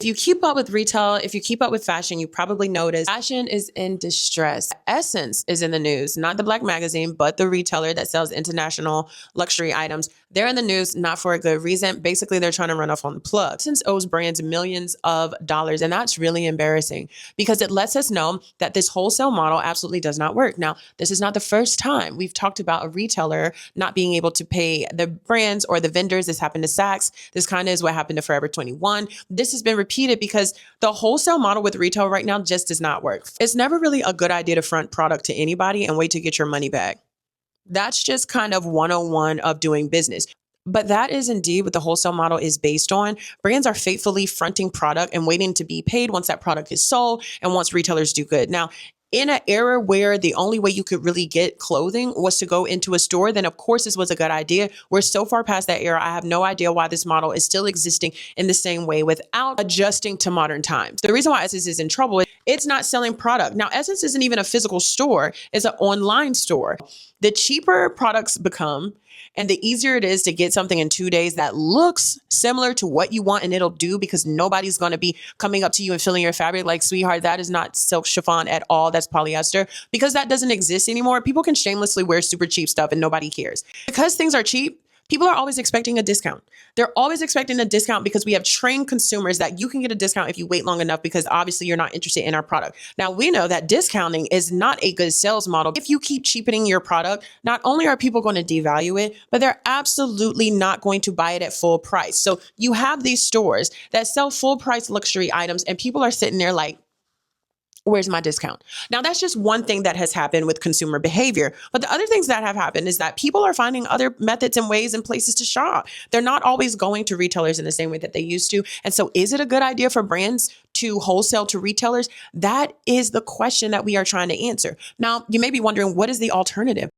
If you keep up with retail, if you keep up with fashion, you probably notice fashion is in distress. Essence is in the news, not the Black magazine, but the retailer that sells international luxury items. They're in the news, not for a good reason. Basically, they're trying to run off on the plug. Essence owes brands millions of dollars, and that's really embarrassing because it lets us know that this wholesale model absolutely does not work. Now, this is not the first time we've talked about a retailer not being able to pay the brands or the vendors. This happened to Saks. This kind of is what happened to Forever 21. This has been repeated because the wholesale model with retail right now just does not work. It's never really a good idea to front product to anybody and wait to get your money back. That's just kind of 101 of doing business. But that is indeed what the wholesale model is based on. Brands are faithfully fronting product and waiting to be paid once that product is sold and once retailers do good. Now, in an era where the only way you could really get clothing was to go into a store, then of course this was a good idea. We're so far past that era. I have no idea why this model is still existing in the same way without adjusting to modern times. The reason why Essence is in trouble is it's not selling product. Now, Essence isn't even a physical store. It's an online store. The cheaper products become, and the easier it is to get something in 2 days that looks similar to what you want and it'll do, because nobody's going to be coming up to you and feeling your fabric like, sweetheart, that is not silk chiffon at all. That's polyester, because that doesn't exist anymore. People can shamelessly wear super cheap stuff and nobody cares. Because things are cheap, people are always expecting a discount. They're always expecting a discount because we have trained consumers that you can get a discount if you wait long enough because obviously you're not interested in our product. Now, we know that discounting is not a good sales model. If you keep cheapening your product, not only are people going to devalue it, but they're absolutely not going to buy it at full price. So you have these stores that sell full price luxury items and people are sitting there like, where's my discount? Now, that's just one thing that has happened with consumer behavior. But the other things that have happened is that people are finding other methods and ways and places to shop. They're not always going to retailers in the same way that they used to. And so is it a good idea for brands to wholesale to retailers? That is the question that we are trying to answer. Now, you may be wondering, what is the alternative?